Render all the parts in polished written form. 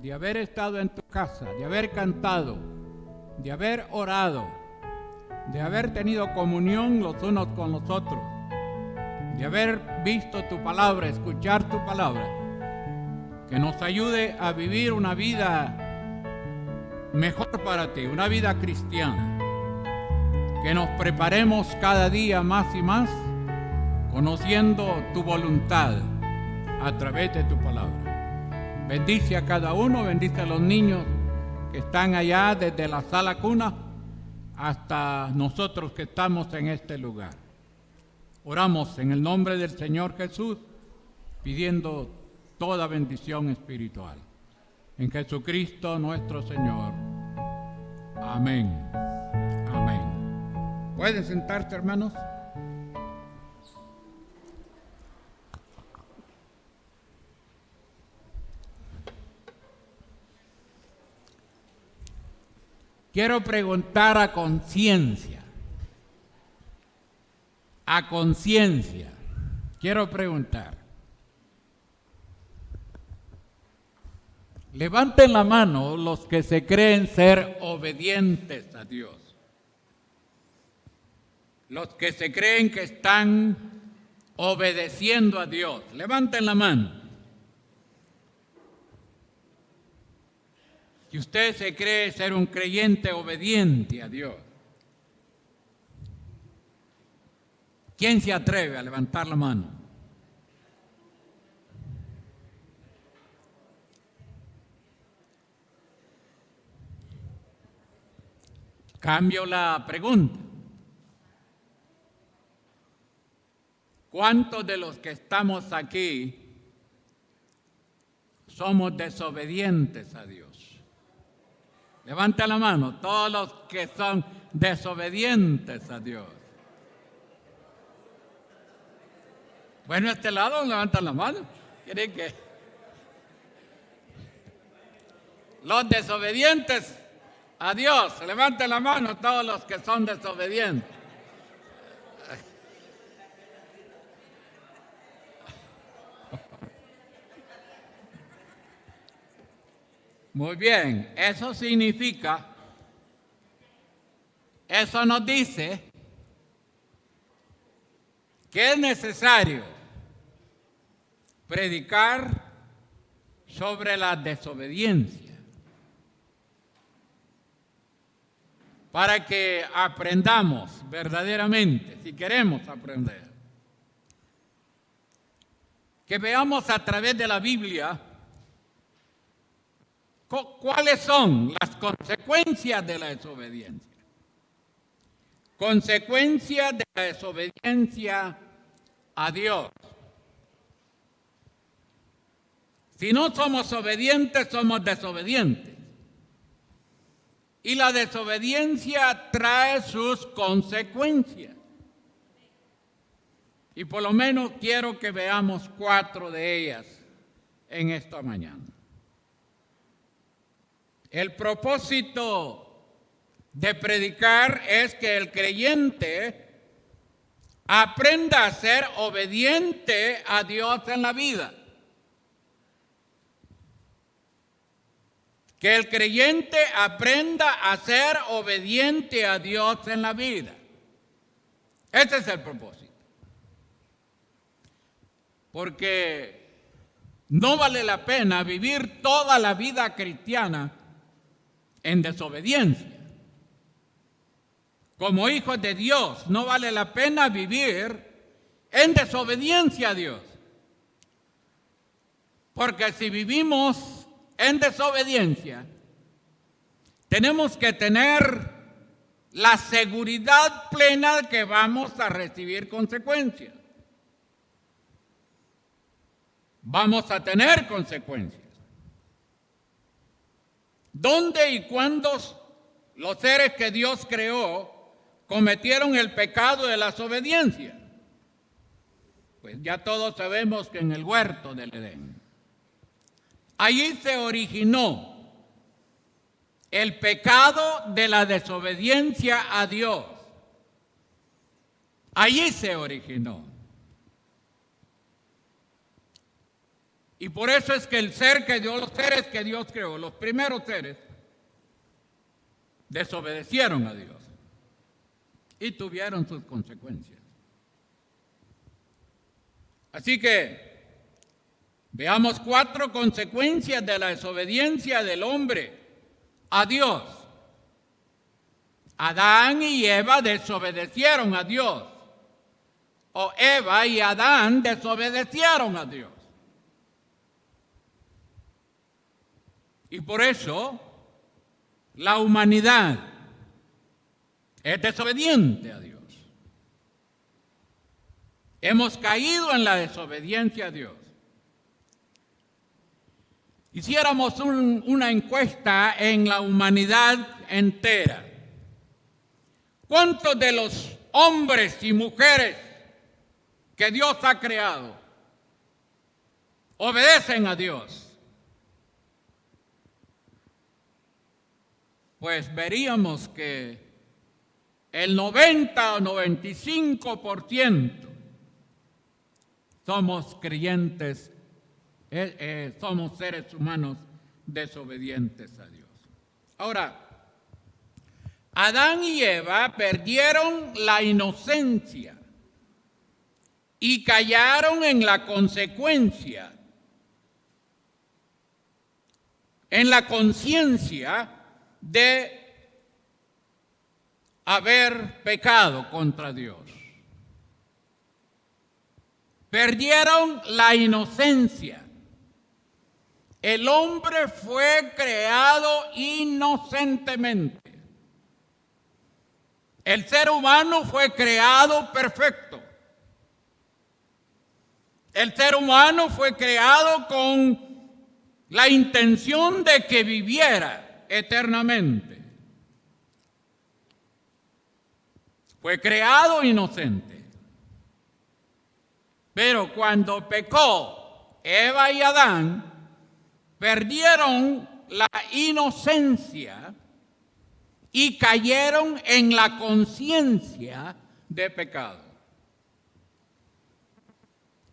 de haber estado en tu casa, de haber cantado, de haber orado, de haber tenido comunión los unos con los otros, de haber visto tu palabra, escuchar tu palabra, que nos ayude a vivir una vida mejor para ti, una vida cristiana, que nos preparemos cada día más y más, conociendo tu voluntad a través de tu palabra. Bendice a cada uno, bendice a los niños que están allá desde la sala cuna hasta nosotros que estamos en este lugar. Oramos en el nombre del Señor Jesús, pidiendo toda bendición espiritual. En Jesucristo nuestro Señor. Amén. Amén. ¿Pueden sentarse, hermanos? Quiero preguntar a conciencia. A conciencia. Quiero preguntar. Levanten la mano los que se creen ser obedientes a Dios. Los que se creen que están obedeciendo a Dios. Levanten la mano. Si usted se cree ser un creyente obediente a Dios, ¿quién se atreve a levantar la mano? Cambio la pregunta. ¿Cuántos de los que estamos aquí somos desobedientes a Dios? Levanta la mano, todos los que son desobedientes a Dios. Bueno, este lado levantan la mano. ¿Quieren que? Los desobedientes a Dios, levanten la mano todos los que son desobedientes. Muy bien, eso significa, eso nos dice que es necesario predicar sobre la desobediencia para que aprendamos verdaderamente, si queremos aprender, que veamos a través de la Biblia cuáles son las consecuencias de la desobediencia. Consecuencias de la desobediencia a Dios. Si no somos obedientes, somos desobedientes. Y la desobediencia trae sus consecuencias. Y por lo menos quiero que veamos 4 de ellas en esta mañana. El propósito de predicar es que el creyente aprenda a ser obediente a Dios en la vida. Que el creyente aprenda a ser obediente a Dios en la vida. Ese es el propósito. Porque no vale la pena vivir toda la vida cristiana en desobediencia. Como hijos de Dios, no vale la pena vivir en desobediencia a Dios. Porque si vivimos en desobediencia, tenemos que tener la seguridad plena de que vamos a recibir consecuencias. Vamos a tener consecuencias. ¿Dónde y cuándo los seres que Dios creó cometieron el pecado de la desobediencia? Pues ya todos sabemos que en el huerto del Edén. Allí se originó el pecado de la desobediencia a Dios. Allí se originó. Y por eso es que los seres que Dios creó, los primeros seres, desobedecieron a Dios y tuvieron sus consecuencias. Así que veamos 4 consecuencias de la desobediencia del hombre a Dios. Adán y Eva desobedecieron a Dios, o Eva y Adán desobedecieron a Dios. Y por eso la humanidad es desobediente a Dios. Hemos caído en la desobediencia a Dios. Hiciéramos una encuesta en la humanidad entera. ¿Cuántos de los hombres y mujeres que Dios ha creado obedecen a Dios? Pues veríamos que el 90 o 95% somos creyentes, somos seres humanos desobedientes a Dios. Ahora, Adán y Eva perdieron la inocencia y cayeron en la consecuencia, en la conciencia de haber pecado contra Dios. Perdieron la inocencia. El hombre fue creado inocentemente. El ser humano fue creado perfecto. El ser humano fue creado con la intención de que viviera eternamente. Fue creado inocente. Pero cuando pecó Eva y Adán, perdieron la inocencia y cayeron en la conciencia de pecado.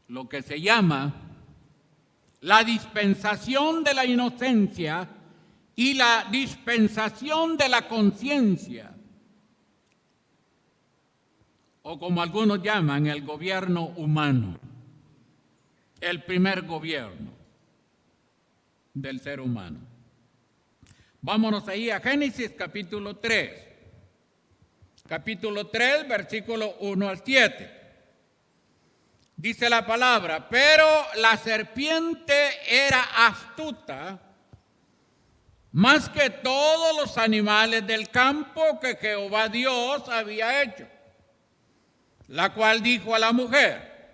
Lo que se llama la dispensación de la inocencia y la dispensación de la conciencia, o como algunos llaman, el gobierno humano, el primer gobierno del ser humano. Vámonos ahí a Génesis capítulo 3. Capítulo 3, versículo 1 al 7. Dice la palabra: pero la serpiente era astuta más que todos los animales del campo que Jehová Dios había hecho, la cual dijo a la mujer: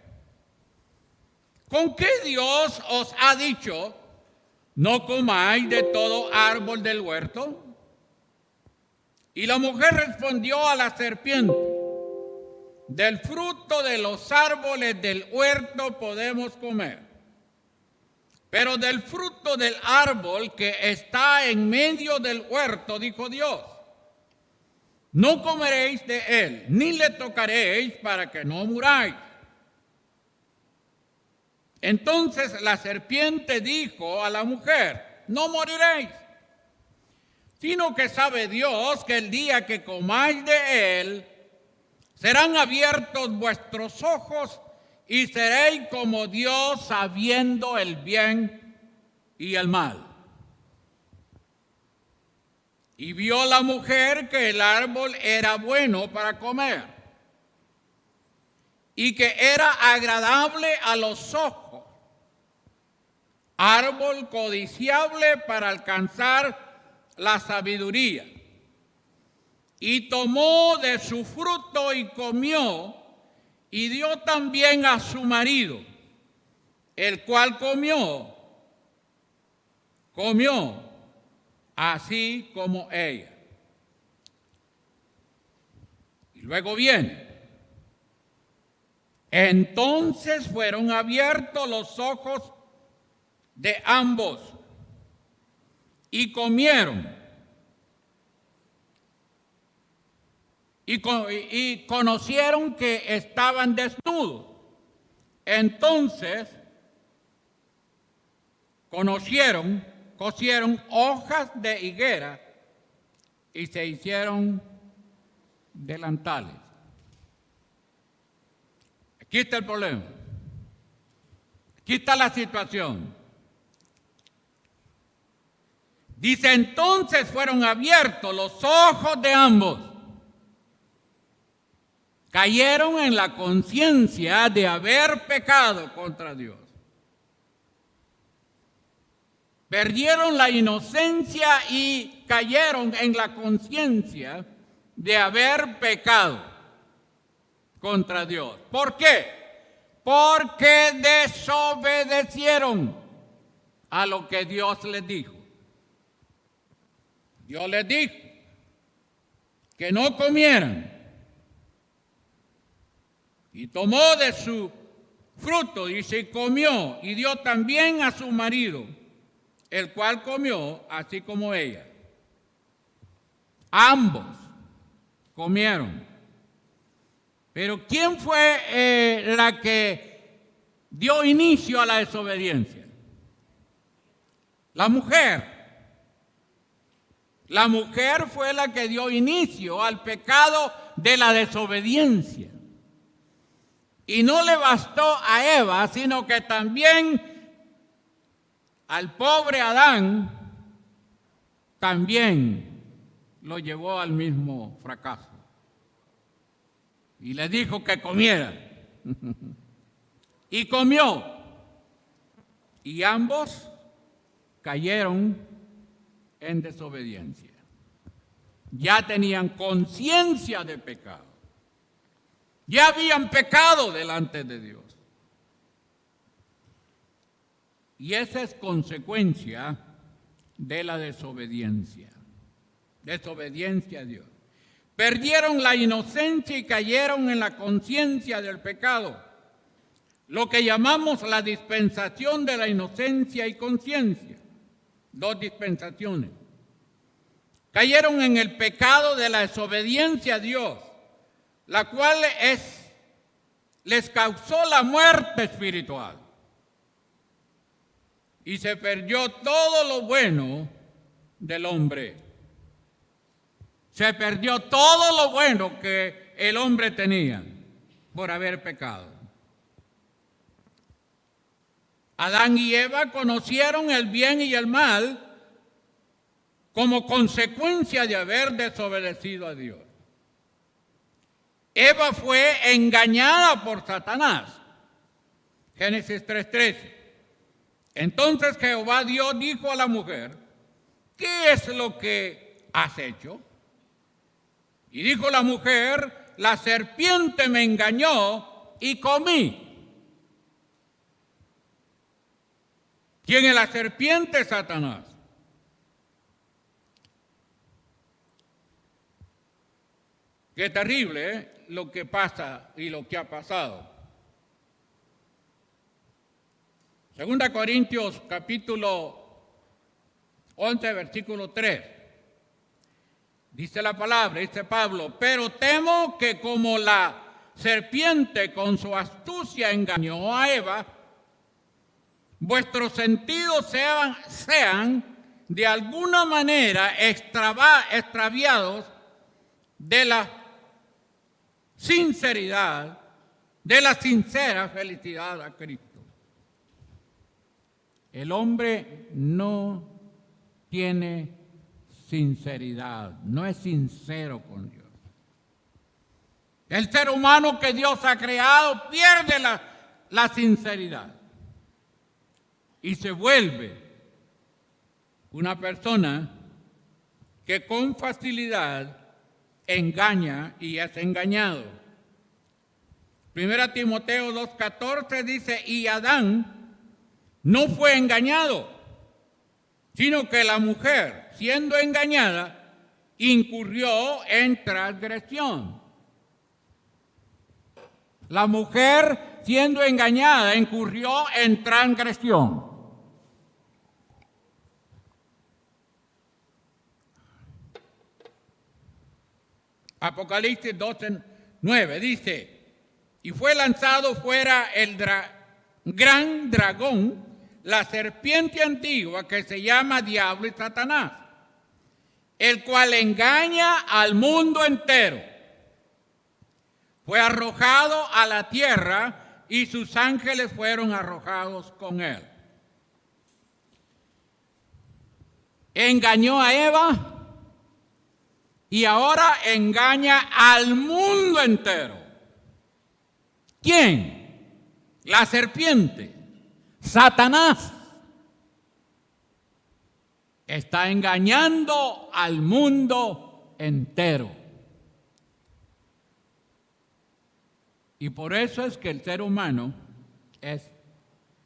¿con qué Dios os ha dicho, no comáis de todo árbol del huerto? Y la mujer respondió a la serpiente: del fruto de los árboles del huerto podemos comer, pero del fruto del árbol que está en medio del huerto, dijo Dios, no comeréis de él, ni le tocaréis para que no muráis. Entonces la serpiente dijo a la mujer: no moriréis, sino que sabe Dios que el día que comáis de él, serán abiertos vuestros ojos y seréis como Dios, sabiendo el bien y el mal. Y vio la mujer que el árbol era bueno para comer y que era agradable a los ojos, árbol codiciable para alcanzar la sabiduría. Y tomó de su fruto y comió, y dio también a su marido, el cual comió así como ella. Y luego viene: entonces fueron abiertos los ojos de ambos y comieron. Y conocieron que estaban desnudos. Entonces cosieron hojas de higuera y se hicieron delantales. Aquí está el problema. Aquí está la situación. Dice, entonces fueron abiertos los ojos de ambos. Cayeron en la conciencia de haber pecado contra Dios. Perdieron la inocencia y cayeron en la conciencia de haber pecado contra Dios. ¿Por qué? Porque desobedecieron a lo que Dios les dijo. Dios les dijo que no comieran. Y tomó de su fruto y se comió, y dio también a su marido, el cual comió así como ella. Ambos comieron. Pero ¿quién fue la que dio inicio a la desobediencia? La mujer. La mujer fue la que dio inicio al pecado de la desobediencia. Y no le bastó a Eva, sino que también al pobre Adán también lo llevó al mismo fracaso. Y le dijo que comiera. Y comió. Y ambos cayeron en desobediencia. Ya tenían conciencia de pecado. Ya habían pecado delante de Dios. Y esa es consecuencia de la desobediencia. Desobediencia a Dios. Perdieron la inocencia y cayeron en la conciencia del pecado. Lo que llamamos la dispensación de la inocencia y conciencia. Dos dispensaciones. Cayeron en el pecado de la desobediencia a Dios, la cual les causó la muerte espiritual. Y se perdió todo lo bueno del hombre. Se perdió todo lo bueno que el hombre tenía por haber pecado. Adán y Eva conocieron el bien y el mal como consecuencia de haber desobedecido a Dios. Eva fue engañada por Satanás. Génesis 3:13. Entonces Jehová Dios dijo a la mujer, ¿qué es lo que has hecho? Y dijo la mujer, la serpiente me engañó y comí. ¿Quién es la serpiente? Satanás. Qué terrible, lo que pasa y lo que ha pasado. 2 Corintios capítulo 11, versículo 3. Dice la palabra, dice Pablo, pero temo que como la serpiente con su astucia engañó a Eva, vuestros sentidos sean de alguna manera extraviados de la sinceridad, de la sincera felicidad a Cristo. El hombre no tiene sinceridad, no es sincero con Dios. El ser humano que Dios ha creado pierde la sinceridad y se vuelve una persona que con facilidad engaña y es engañado. 1 Timoteo 2:14 dice, y Adán no fue engañado, sino que la mujer, siendo engañada, incurrió en transgresión. La mujer, siendo engañada, incurrió en transgresión. Apocalipsis 12:9 dice, y fue lanzado fuera el gran dragón, la serpiente antigua que se llama Diablo y Satanás, el cual engaña al mundo entero. Fue arrojado a la tierra y sus ángeles fueron arrojados con él. Engañó a Eva y ahora engaña al mundo entero. ¿Quién? La serpiente, Satanás. Está engañando al mundo entero. Y por eso es que el ser humano es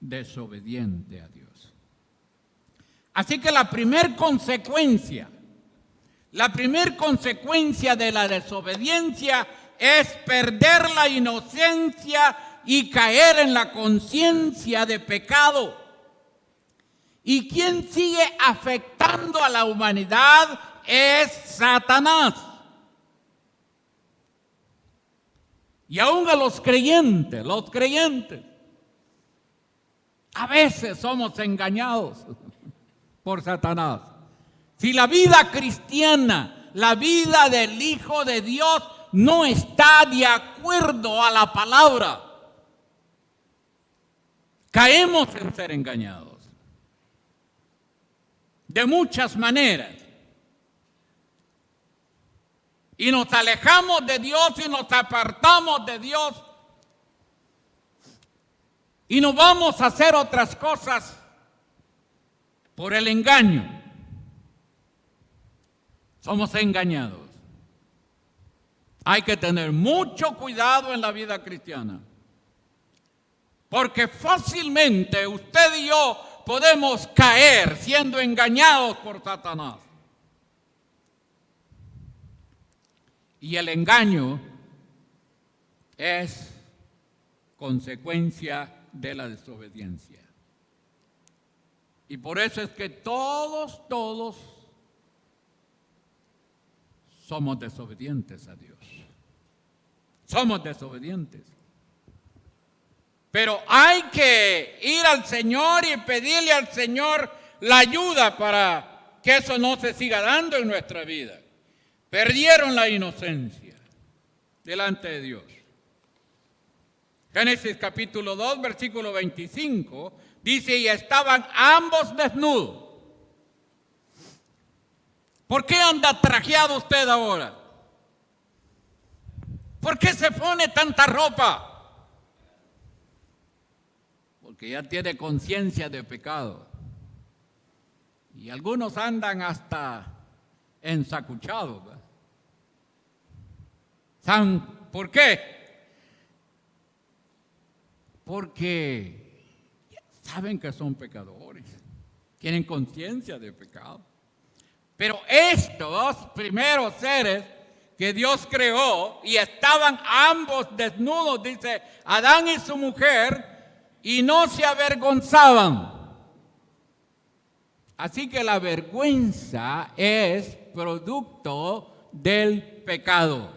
desobediente a Dios. Así que la primer consecuencia de la desobediencia es perder la inocencia y caer en la conciencia de pecado. Y quien sigue afectando a la humanidad es Satanás. Y aún a los creyentes, a veces somos engañados por Satanás. Si la vida cristiana, la vida del Hijo de Dios no está de acuerdo a la palabra, caemos en ser engañados. De muchas maneras. Y nos alejamos de Dios y nos apartamos de Dios. Y nos vamos a hacer otras cosas por el engaño. Somos engañados. Hay que tener mucho cuidado en la vida cristiana. Porque fácilmente usted y yo podemos caer siendo engañados por Satanás. Y el engaño es consecuencia de la desobediencia. Y por eso es que todos somos desobedientes a Dios. Somos desobedientes. Pero hay que ir al Señor y pedirle al Señor la ayuda para que eso no se siga dando en nuestra vida. Perdieron la inocencia delante de Dios. Génesis capítulo 2, versículo 25, dice, y estaban ambos desnudos. ¿Por qué anda trajeado usted ahora? ¿Por qué se pone tanta ropa? Porque ya tiene conciencia de pecado. Y algunos andan hasta ensacuchados, ¿verdad? ¿Saben por qué? Porque saben que son pecadores, tienen conciencia de pecado. Pero estos primeros seres que Dios creó y estaban ambos desnudos, dice Adán y su mujer, y no se avergonzaban. Así que la vergüenza es producto del pecado.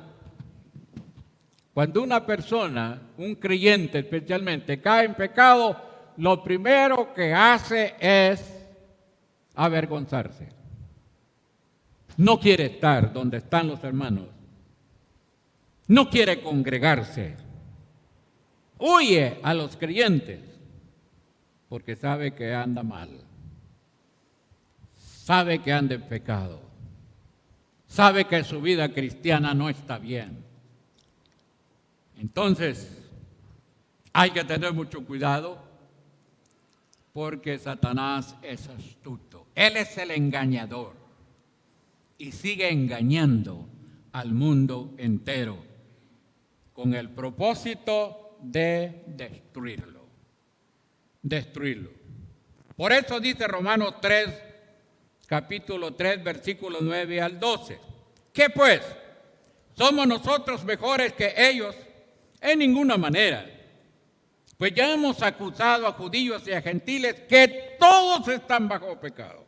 Cuando una persona, un creyente especialmente, cae en pecado, lo primero que hace es avergonzarse. No quiere estar donde están los hermanos. No quiere congregarse. Huye a los creyentes porque sabe que anda mal. Sabe que anda en pecado. Sabe que su vida cristiana no está bien. Entonces, hay que tener mucho cuidado porque Satanás es astuto. Él es el engañador y sigue engañando al mundo entero con el propósito de destruirlo. Destruirlo. Por eso dice Romanos 3, capítulo 3, versículos 9 al 12. ¿Qué pues? ¿Somos nosotros mejores que ellos? En ninguna manera. Pues ya hemos acusado a judíos y a gentiles que todos están bajo pecado.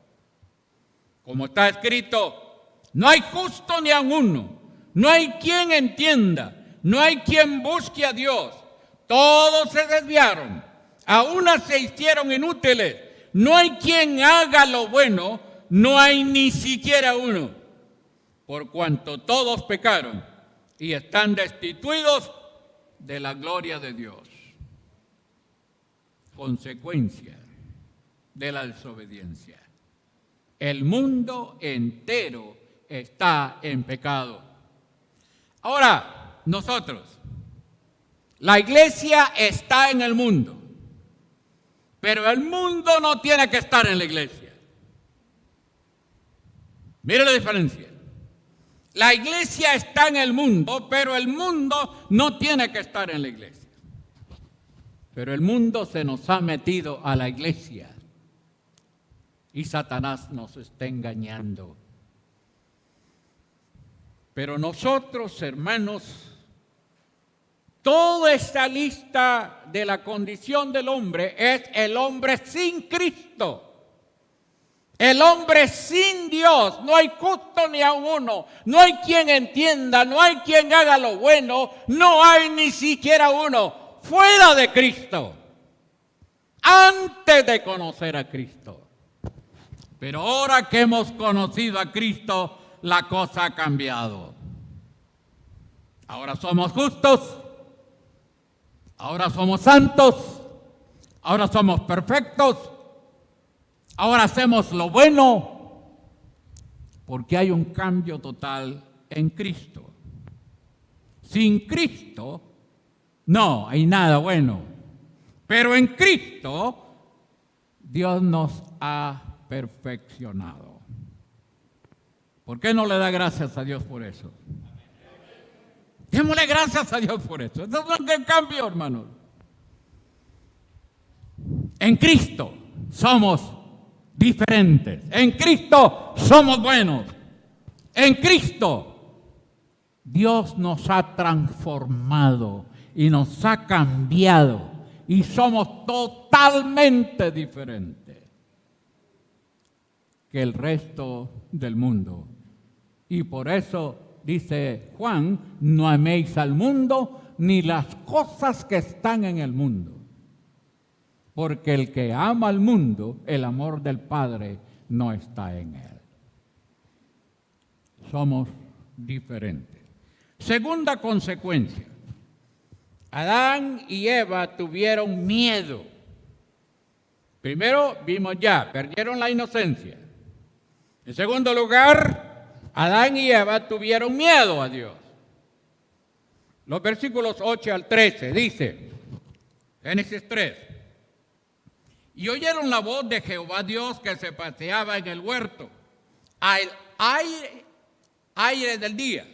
Como está escrito, no hay justo ni aun uno, no hay quien entienda, no hay quien busque a Dios. Todos se desviaron, A unas se hicieron inútiles. No hay quien haga lo bueno, no hay ni siquiera uno. Por cuanto todos pecaron y están destituidos de la gloria de Dios. Consecuencia de la desobediencia. El mundo entero está en pecado. Ahora, nosotros, la iglesia está en el mundo, pero el mundo no tiene que estar en la iglesia. Mire la diferencia. La iglesia está en el mundo, pero el mundo no tiene que estar en la iglesia. Pero el mundo se nos ha metido a la iglesia y Satanás nos está engañando. Pero nosotros, hermanos, toda esta lista de la condición del hombre es el hombre sin Cristo. El hombre sin Dios, no hay justo ni a uno, no hay quien entienda, no hay quien haga lo bueno, no hay ni siquiera uno fuera de Cristo, antes de conocer a Cristo. Pero ahora que hemos conocido a Cristo, la cosa ha cambiado. Ahora somos justos, ahora somos santos, ahora somos perfectos. Ahora hacemos lo bueno porque hay un cambio total en Cristo. Sin Cristo no hay nada bueno. Pero en Cristo Dios nos ha perfeccionado. ¿Por qué no le da gracias a Dios por eso? Démosle gracias a Dios por eso. Eso es el cambio, hermanos. En Cristo somos diferentes. En Cristo somos buenos. En Cristo Dios nos ha transformado y nos ha cambiado y somos totalmente diferentes que el resto del mundo. Y por eso dice Juan, no améis al mundo ni las cosas que están en el mundo. Porque el que ama al mundo, el amor del Padre no está en él. Somos diferentes. Segunda consecuencia. Adán y Eva tuvieron miedo. Primero, vimos ya, perdieron la inocencia. En segundo lugar, Adán y Eva tuvieron miedo a Dios. Los versículos 8 al 13 dice, Génesis 3. Y oyeron la voz de Jehová Dios que se paseaba en el huerto, al aire del día.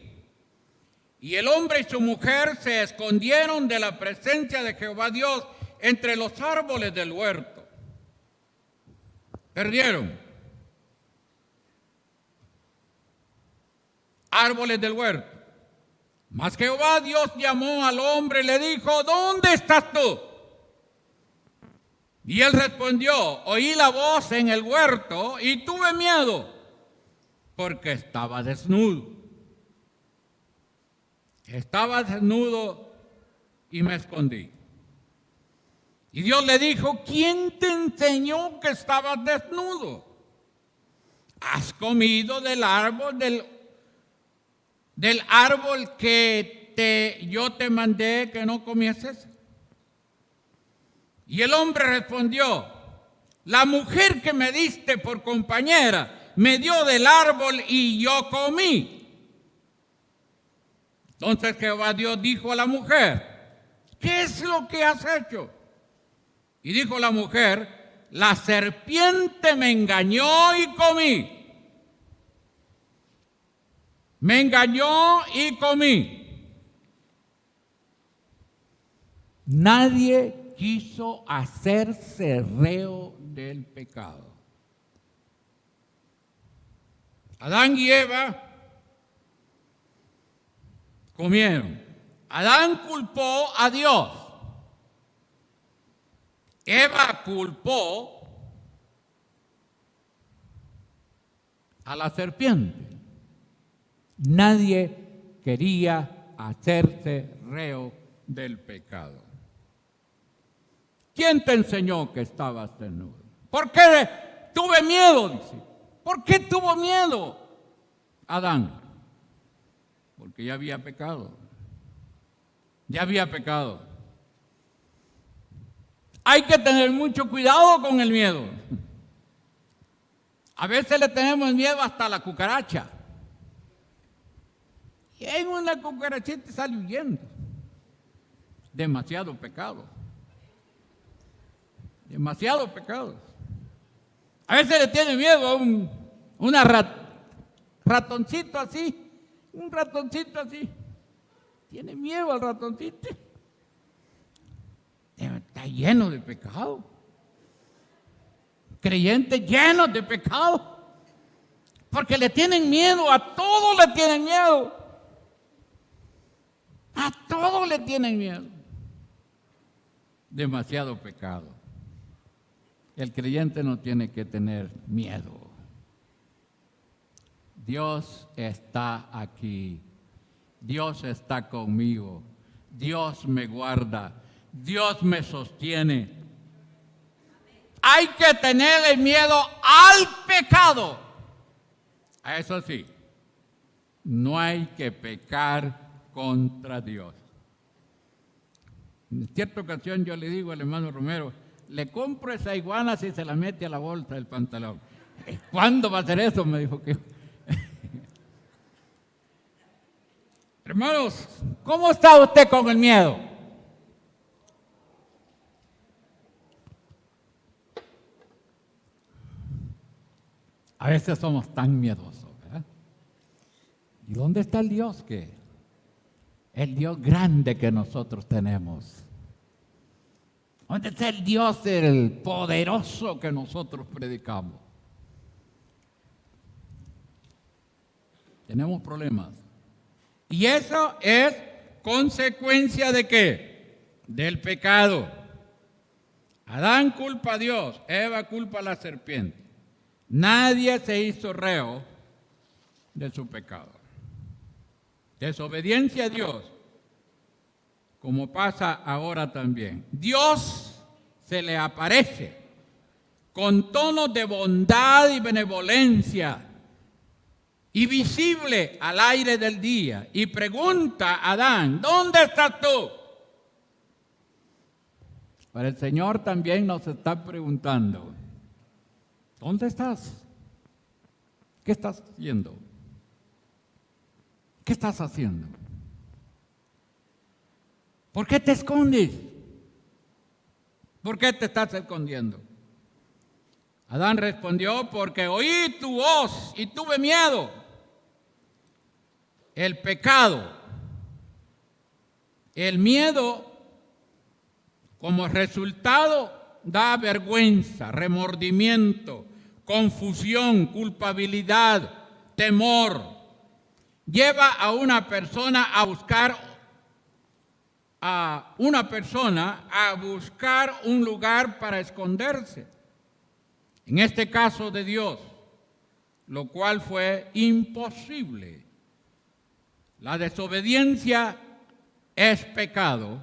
Y el hombre y su mujer se escondieron de la presencia de Jehová Dios entre los árboles del huerto. Perdieron. Árboles del huerto. Mas Jehová Dios llamó al hombre y le dijo, ¿dónde estás tú? Y él respondió, oí la voz en el huerto y tuve miedo, porque estaba desnudo. Estaba desnudo y me escondí. Y Dios le dijo, ¿quién te enseñó que estabas desnudo? ¿Has comido del árbol que yo te mandé que no comieses? Y el hombre respondió, la mujer que me diste por compañera me dio del árbol y yo comí. Entonces Jehová Dios dijo a la mujer, ¿qué es lo que has hecho? Y dijo la mujer, la serpiente me engañó y comí. Me engañó y comí. Nadie quiso hacerse reo del pecado. Adán y Eva comieron. Adán culpó a Dios. Eva culpó a la serpiente. Nadie quería hacerse reo del pecado. ¿Quién te enseñó que estabas desnudo? ¿Por qué tuve miedo? Dice. ¿Por qué tuvo miedo Adán? Porque ya había pecado. Ya había pecado. Hay que tener mucho cuidado con el miedo. A veces le tenemos miedo hasta a la cucaracha. Y en una cucarachita sale huyendo. Demasiado pecado. Demasiado pecado. A veces le tiene miedo a un ratoncito así. Un ratoncito así. Tiene miedo al ratoncito. Está lleno de pecado. Creyentes llenos de pecado. Porque le tienen miedo, a todo le tienen miedo. A todo le tienen miedo. Demasiado pecado. El creyente no tiene que tener miedo. Dios está aquí. Dios está conmigo. Dios me guarda. Dios me sostiene. Hay que tener el miedo al pecado. Eso sí, no hay que pecar contra Dios. En cierta ocasión yo le digo al hermano Romero, le compro esa iguana si se la mete a la bolsa del pantalón. ¿Cuándo va a hacer eso? Me dijo que... Hermanos, ¿cómo está usted con el miedo? A veces somos tan miedosos, ¿verdad? ¿Y dónde está el Dios que? El Dios grande que nosotros tenemos. ¿Dónde está el Dios el poderoso que nosotros predicamos? Tenemos problemas. Y eso es consecuencia ¿de qué? Del pecado. Adán culpa a Dios, Eva culpa a la serpiente. Nadie se hizo reo de su pecado. Desobediencia a Dios, como pasa ahora también. Dios se le aparece con tonos de bondad y benevolencia y visible al aire del día y pregunta a Adán, ¿dónde estás tú? Pero el Señor también nos está preguntando, ¿dónde estás? ¿Qué estás haciendo? ¿Qué estás haciendo? ¿Por qué te escondes? ¿Por qué te estás escondiendo? Adán respondió, porque oí tu voz y tuve miedo. El pecado, el miedo, como resultado, da vergüenza, remordimiento, confusión, culpabilidad, temor. Lleva a una persona a buscar un lugar para esconderse. En este caso de Dios, lo cual fue imposible. La desobediencia es pecado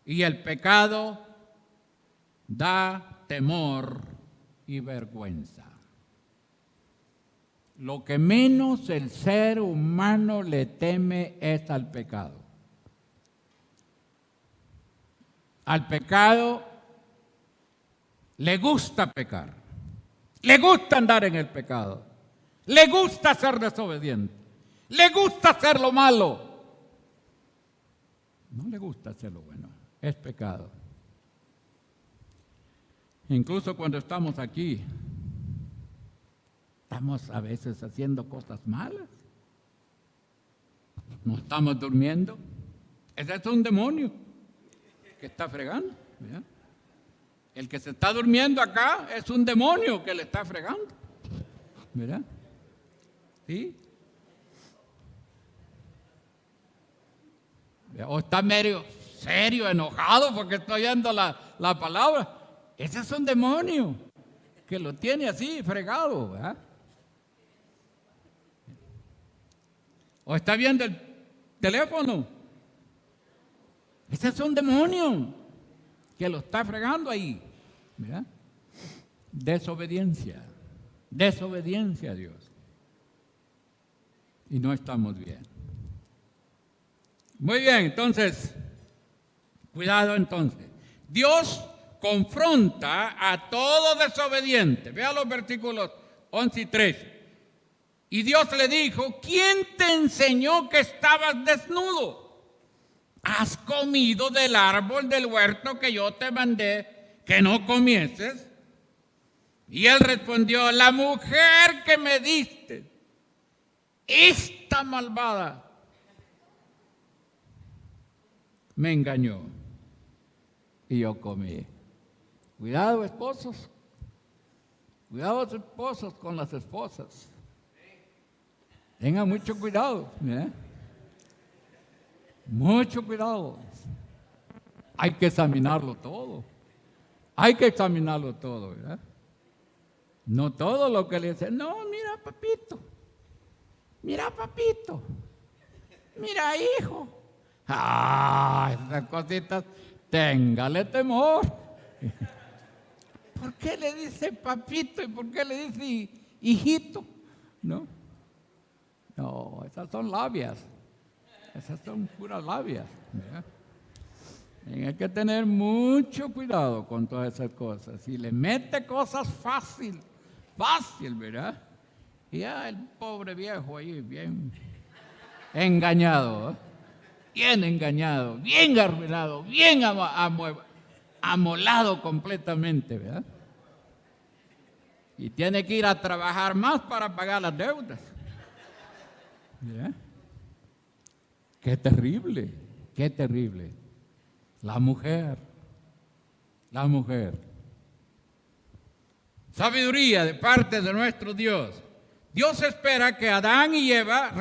y el pecado da temor y vergüenza. Lo que menos el ser humano le teme es al pecado. Al pecado le gusta pecar, le gusta andar en el pecado, le gusta ser desobediente, le gusta hacer lo malo. No le gusta hacer lo bueno, es pecado. Incluso cuando estamos aquí, estamos a veces haciendo cosas malas. No estamos durmiendo. Ese es un demonio que está fregando. ¿Verdad? El que se está durmiendo acá es un demonio que le está fregando. ¿Verdad? ¿Sí? O está medio serio, enojado porque estoy oyendo la palabra. Ese es un demonio que lo tiene así, fregado, ¿verdad? O está viendo el teléfono. Ese es un demonio. que lo está fregando ahí. ¿Verdad? Desobediencia a Dios. Y no estamos bien. Muy bien, entonces, cuidado entonces. Dios confronta a todo desobediente. Vea los versículos 11 y 13. Y Dios le dijo, ¿quién te enseñó que estabas desnudo? ¿Has comido del árbol del huerto que yo te mandé que no comieses? Y él respondió, la mujer que me diste, esta malvada, me engañó y yo comí. Cuidado, esposos. Cuidado, esposos, con las esposas. Tengan mucho cuidado. Mucho cuidado. Hay que examinarlo todo. Hay que examinarlo todo, ¿verdad? No todo lo que le dicen. No, mira, papito. Mira, papito. Mira, hijo. Esas cositas, téngale temor. ¿Por qué le dice papito y por qué le dice hijito? No, esas son labias. Esas son puras labias. ¿Verdad? Hay que tener mucho cuidado con todas esas cosas. Si le mete cosas fácil, ¿verdad? Y ya el pobre viejo ahí, bien engañado, ¿eh? Bien engañado, bien arruinado, bien amolado completamente, ¿verdad? Y tiene que ir a trabajar más para pagar las deudas. ¿Verdad? Qué terrible, qué terrible. La mujer. Sabiduría de parte de nuestro Dios. Dios espera que Adán y Eva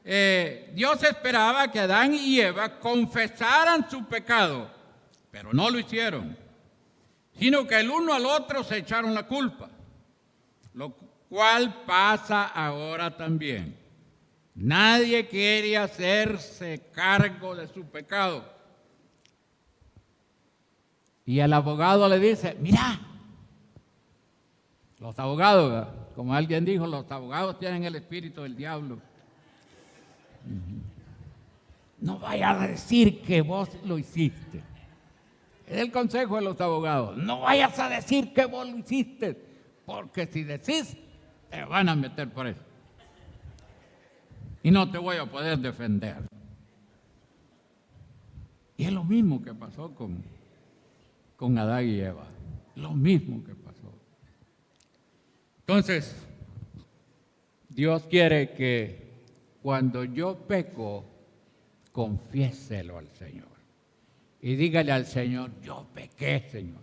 Dios esperaba que Adán y Eva confesaran su pecado, pero no lo hicieron, sino que el uno al otro se echaron la culpa, lo cual pasa ahora también. Nadie quiere hacerse cargo de su pecado. Y el abogado le dice, mira, los abogados, ¿verdad? Como alguien dijo, los abogados tienen el espíritu del diablo. No vayas a decir que vos lo hiciste. Es el consejo de los abogados. No vayas a decir que vos lo hiciste, porque si decís, te van a meter por eso. Y no te voy a poder defender. Y es lo mismo que pasó con Adán y Eva. Lo mismo que pasó. Entonces, Dios quiere que cuando yo peco, confiéselo al Señor. Y dígale al Señor, yo pequé, Señor.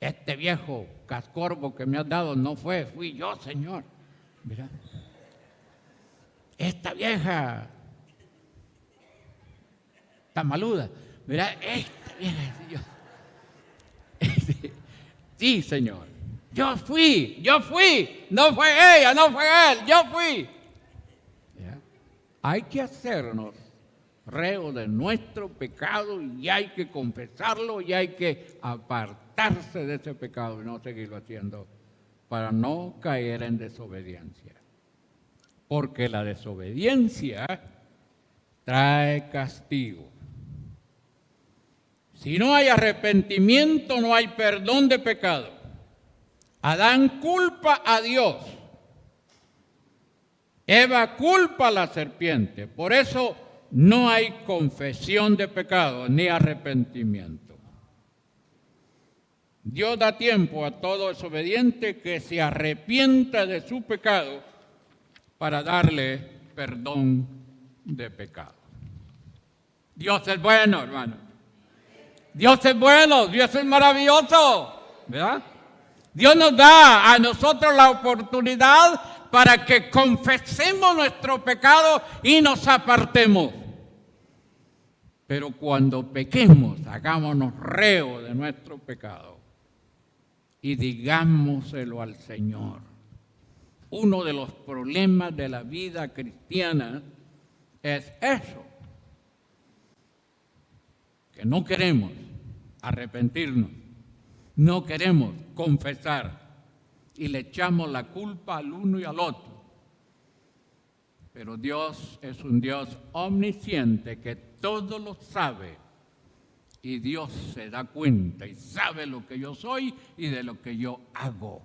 Este viejo cascorbo que me has dado no fui yo, Señor. Mira. Esta vieja tamaluda, mira, esta vieja, sí, Señor. Yo fui, no fue ella, no fue él, yo fui. ¿Ya? Hay que hacernos reos de nuestro pecado y hay que confesarlo y hay que apartarse de ese pecado y no seguirlo haciendo para no caer en desobediencia. Porque la desobediencia trae castigo. Si no hay arrepentimiento, no hay perdón de pecado. Adán culpa a Dios. Eva culpa a la serpiente. Por eso no hay confesión de pecado ni arrepentimiento. Dios da tiempo a todo desobediente que se arrepienta de su pecado para darle perdón de pecado. Dios es bueno, hermano. Dios es bueno, Dios es maravilloso, ¿verdad? Dios nos da a nosotros la oportunidad para que confesemos nuestro pecado y nos apartemos. Pero cuando pequemos, hagámonos reos de nuestro pecado y digámoselo al Señor. Uno de los problemas de la vida cristiana es eso, que no queremos arrepentirnos. No queremos confesar y le echamos la culpa al uno y al otro. Pero Dios es un Dios omnisciente que todo lo sabe. Y Dios se da cuenta y sabe lo que yo soy y de lo que yo hago.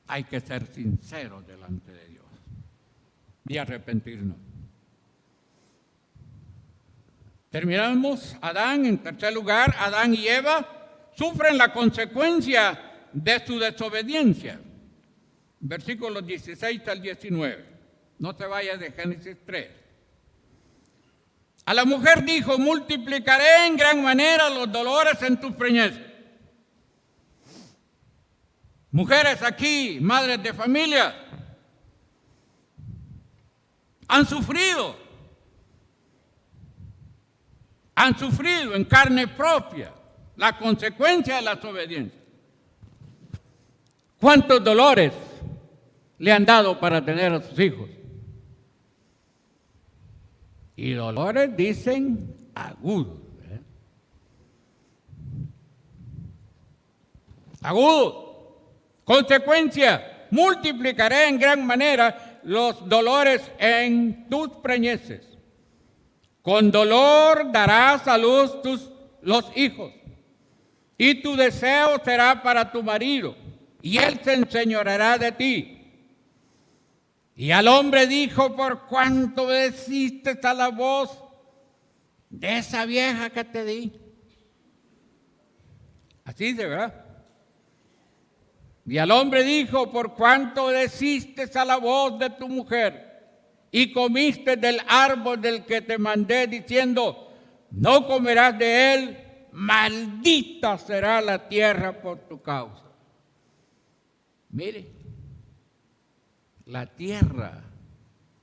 Hay que ser sinceros delante de Dios y arrepentirnos. Terminamos. Adán, en tercer lugar, Adán y Eva sufren la consecuencia de su desobediencia. Versículos 16 al 19. No te vayas de Génesis 3. A la mujer dijo: multiplicaré en gran manera los dolores en tus preñeces. Mujeres aquí, madres de familia, han sufrido en carne propia la consecuencia de la desobediencia. ¿Cuántos dolores le han dado para tener a sus hijos? Y dolores dicen agudos. Agudos. Consecuencia: multiplicaré en gran manera los dolores en tus preñeces. Con dolor darás a luz los hijos, y tu deseo será para tu marido, y él se enseñoreará de ti. Y al hombre dijo: por cuanto obedeciste a la voz de esa vieja que te di. Así dice, ¿verdad? Y al hombre dijo: por cuanto obedeciste a la voz de tu mujer y comiste del árbol del que te mandé, diciendo: no comerás de él, maldita será la tierra por tu causa. Mire, la tierra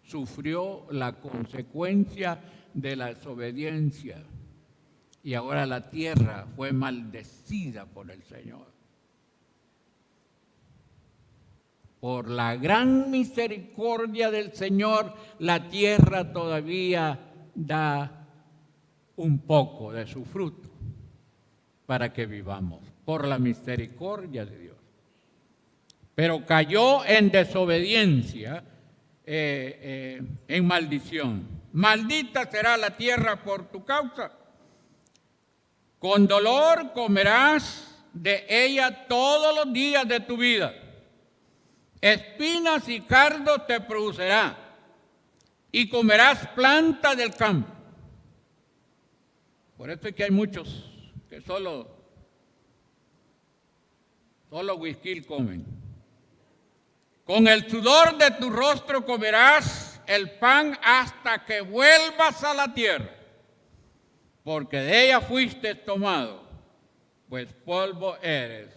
sufrió la consecuencia de la desobediencia y ahora la tierra fue maldecida por el Señor. Por la gran misericordia del Señor, la tierra todavía da un poco de su fruto para que vivamos, por la misericordia de Dios. Pero cayó en desobediencia, en maldición. Maldita será la tierra por tu causa. Con dolor comerás de ella todos los días de tu vida. Espinas y cardos te producirá, y comerás planta del campo. Por eso es que hay muchos que solo whisky comen. Con el sudor de tu rostro comerás el pan hasta que vuelvas a la tierra, porque de ella fuiste tomado, pues polvo eres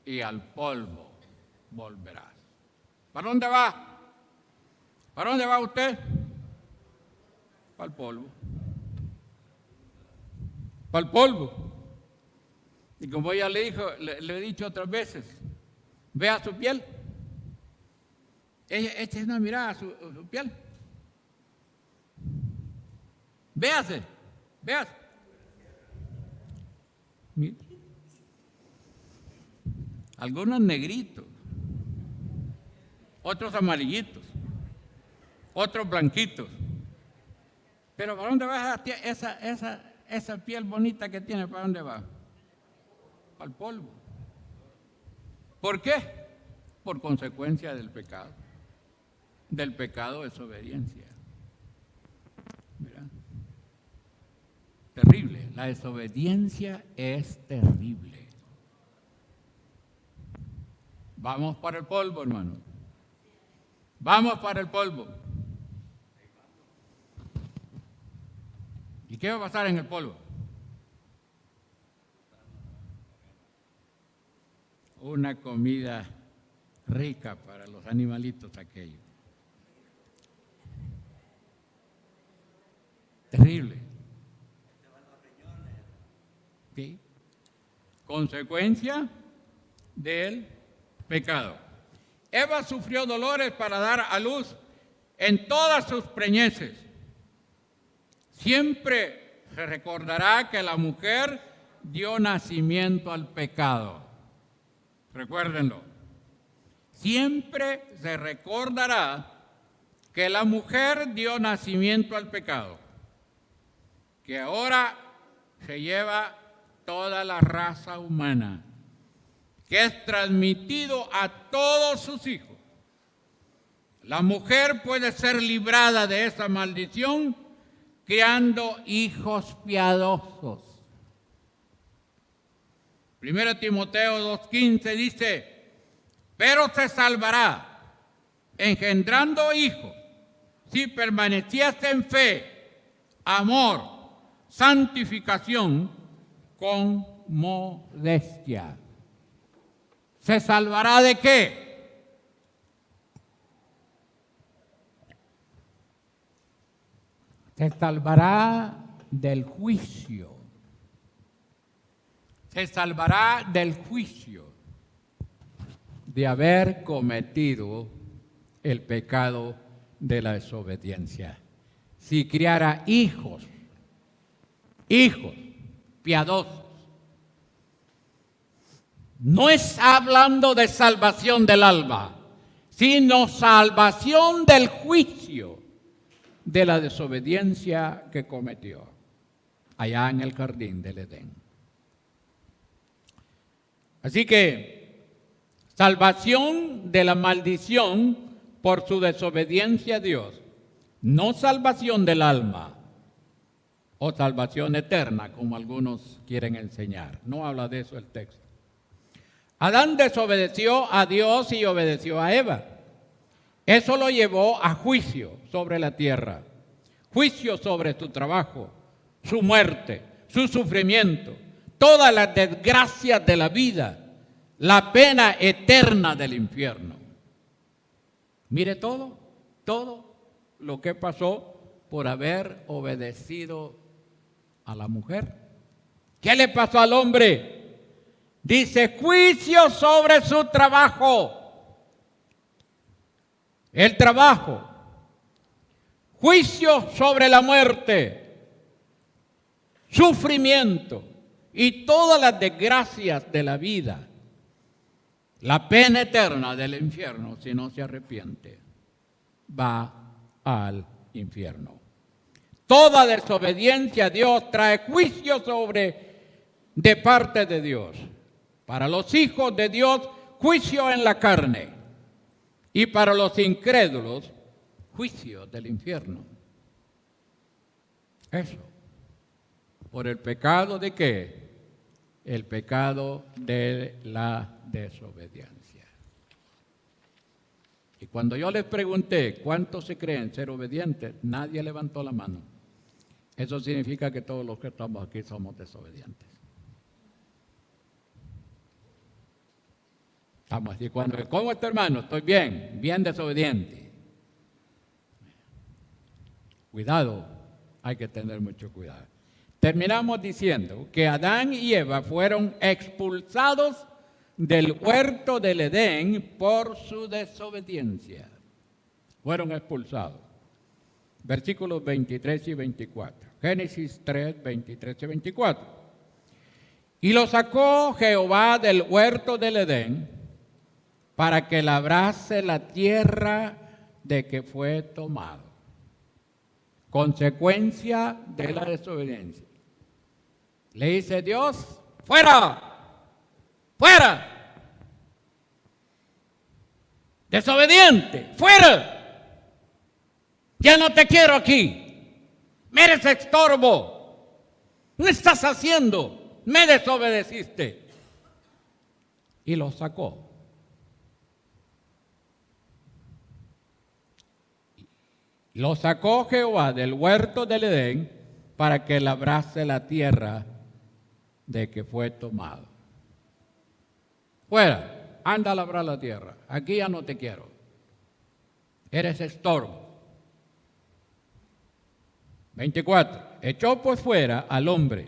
y al polvo volverás. ¿Para dónde va? ¿Para dónde va usted? Para el polvo. Para el polvo. Y como ella le he dicho otras veces, vea su piel. Eche una mirada a su piel. Véase. Mire. Algunos negritos, otros amarillitos, otros blanquitos. Pero ¿para dónde va esa piel bonita que tiene? ¿Para dónde va? Para el polvo. ¿Por qué? Por consecuencia del pecado de desobediencia. Mira. Terrible, la desobediencia es terrible. Vamos para el polvo, hermano. Vamos para el polvo. ¿Y qué va a pasar en el polvo? Una comida rica para los animalitos aquellos. Terrible. ¿Sí? Consecuencia del pecado. Eva sufrió dolores para dar a luz en todas sus preñeces. Siempre se recordará que la mujer dio nacimiento al pecado. Recuérdenlo. Siempre se recordará que la mujer dio nacimiento al pecado, que ahora se lleva toda la raza humana, que es transmitido a todos sus hijos. La mujer puede ser librada de esa maldición criando hijos piadosos. 1 Timoteo 2:15 dice, pero se salvará engendrando hijos si permaneciese en fe, amor, santificación con modestia. ¿Se salvará de qué? Se salvará del juicio. Se salvará del juicio de haber cometido el pecado de la desobediencia. Si criara hijos piadosos. No es hablando de salvación del alma, sino salvación del juicio de la desobediencia que cometió allá en el jardín del Edén. Así que salvación de la maldición por su desobediencia a Dios, no salvación del alma o salvación eterna, como algunos quieren enseñar. No habla de eso el texto. Adán desobedeció a Dios y obedeció a Eva. Eso lo llevó a juicio sobre la tierra, juicio sobre su trabajo, su muerte, su sufrimiento, todas las desgracias de la vida, la pena eterna del infierno. Mire todo lo que pasó por haber obedecido a la mujer. ¿Qué le pasó al hombre? Dice, juicio sobre su trabajo. El trabajo, juicio sobre la muerte, sufrimiento y todas las desgracias de la vida, la pena eterna del infierno si no se arrepiente, va al infierno. Toda desobediencia a Dios trae juicio de parte de Dios. Para los hijos de Dios, juicio en la carne. Y para los incrédulos, juicio del infierno. Eso. ¿Por el pecado de qué? El pecado de la desobediencia. Y cuando yo les pregunté cuántos se creen ser obedientes, nadie levantó la mano. Eso significa que todos los que estamos aquí somos desobedientes. Estamos así, ¿cómo está, hermano? Estoy bien desobediente. Cuidado, hay que tener mucho cuidado. Terminamos diciendo que Adán y Eva fueron expulsados del huerto del Edén por su desobediencia. Fueron expulsados. Versículos 23 y 24. Génesis 3, 23 y 24. Y lo sacó Jehová del huerto del Edén para que labrase la tierra de que fue tomado. Consecuencia de la desobediencia. Le dice Dios, ¡fuera! ¡Fuera! Desobediente, ¡fuera! Ya no te quiero aquí. Me eres estorbo. ¿Qué estás haciendo? Me desobedeciste. Y lo sacó. Lo sacó Jehová del huerto del Edén para que labrase la tierra de que fue tomado. Fuera, anda a labrar la tierra. Aquí ya no te quiero. Eres estorbo. 24. Echó pues fuera al hombre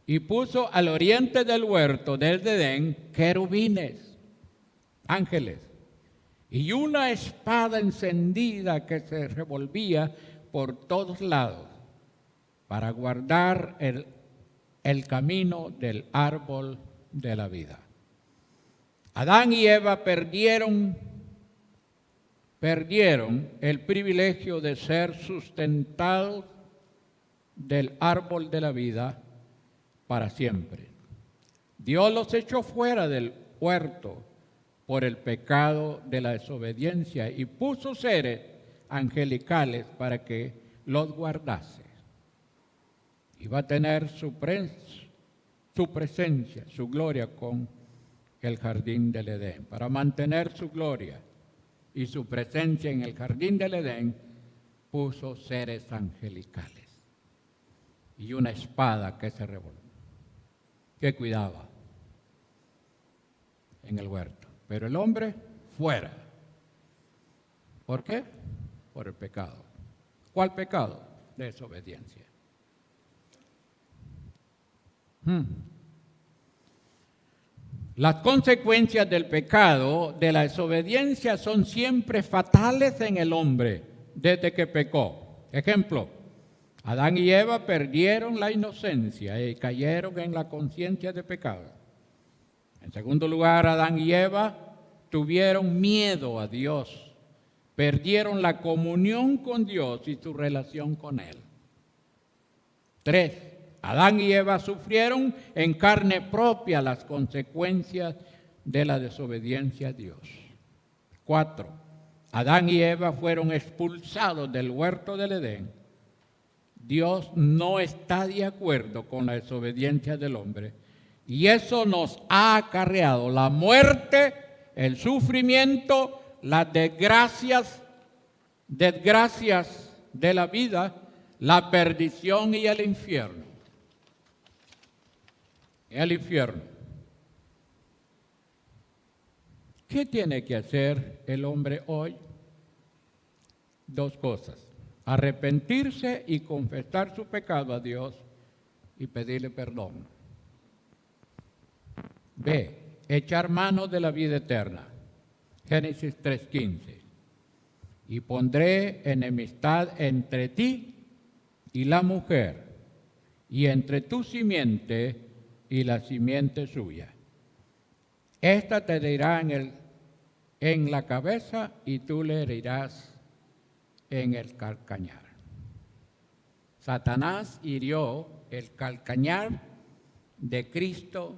y puso al oriente del huerto del Edén querubines, ángeles, y una espada encendida que se revolvía por todos lados. para guardar el camino del árbol de la vida. Adán y Eva perdieron el privilegio de ser sustentados del árbol de la vida para siempre. Dios los echó fuera del huerto por el pecado de la desobediencia y puso seres angelicales para que los guardase. Iba a tener su presencia, su gloria con el jardín del Edén. Para mantener su gloria y su presencia en el jardín del Edén, puso seres angelicales y una espada que se revolvió, que cuidaba en el huerto. Pero el hombre fuera. ¿Por qué? Por el pecado. ¿Cuál pecado? Desobediencia. Las consecuencias del pecado, de la desobediencia, son siempre fatales en el hombre desde que pecó. Ejemplo, Adán y Eva perdieron la inocencia y cayeron en la conciencia de pecado. En segundo lugar, Adán y Eva tuvieron miedo a Dios, perdieron la comunión con Dios y su relación con Él. 3. Adán y Eva sufrieron en carne propia las consecuencias de la desobediencia a Dios. 4. Adán y Eva fueron expulsados del huerto del Edén. Dios no está de acuerdo con la desobediencia del hombre y eso nos ha acarreado la muerte, el sufrimiento, las desgracias de la vida, la perdición y el infierno. El infierno. ¿Qué tiene que hacer el hombre hoy? 2 cosas: arrepentirse y confesar su pecado a Dios y pedirle perdón. B. Echar mano de la vida eterna. Génesis 3:15. Y pondré enemistad entre ti y la mujer, y entre tu simiente y la simiente suya. Esta te herirá en la cabeza y tú le herirás en el calcañar. Satanás hirió el calcañar de Cristo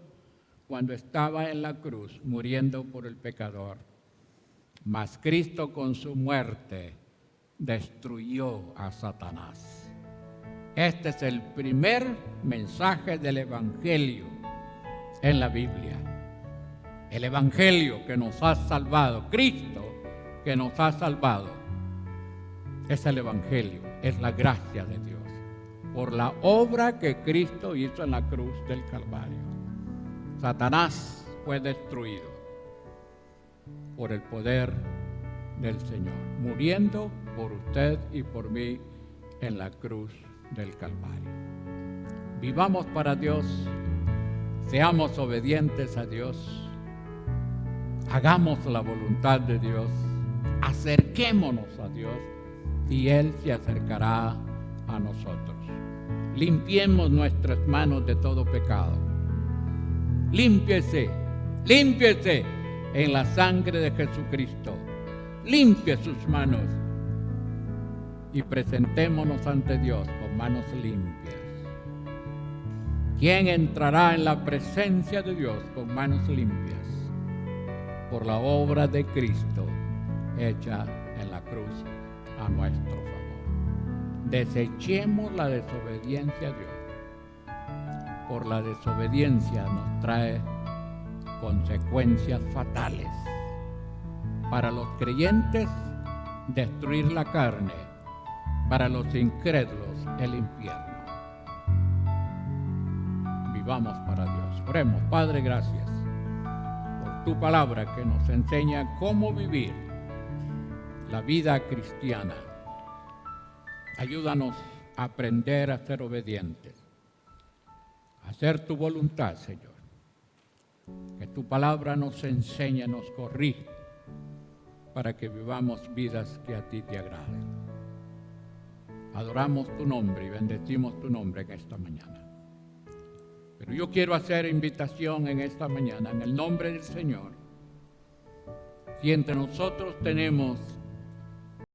cuando estaba en la cruz, muriendo por el pecador. Mas Cristo con su muerte destruyó a Satanás. Este es el primer mensaje del Evangelio en la Biblia. El Evangelio que nos ha salvado, Cristo que nos ha salvado, es el Evangelio, es la gracia de Dios, por la obra que Cristo hizo en la cruz del Calvario. Satanás fue destruido por el poder del Señor, muriendo por usted y por mí en la cruz del Calvario. Vivamos para Dios, seamos obedientes a Dios, hagamos la voluntad de Dios, acerquémonos a Dios y Él se acercará a nosotros. Limpiemos nuestras manos de todo pecado. Límpiese en la sangre de Jesucristo. Limpie sus manos y presentémonos ante Dios con manos limpias. ¿Quién entrará en la presencia de Dios con manos limpias? Por la obra de Cristo hecha en la cruz a nuestro favor. Desechemos la desobediencia a Dios. Por la desobediencia nos trae consecuencias fatales. Para los creyentes, destruir la carne. Para los incrédulos, el infierno. Vivamos para Dios. Oremos. Padre, gracias por tu palabra que nos enseña cómo vivir la vida cristiana. Ayúdanos a aprender a ser obedientes, a hacer tu voluntad, Señor. Que tu palabra nos enseñe, nos corrige, para que vivamos vidas que a ti te agraden. adoramos tu nombre y bendecimos tu nombre en esta mañana. Pero yo quiero hacer invitación en esta mañana, en el nombre del Señor. Si entre nosotros tenemos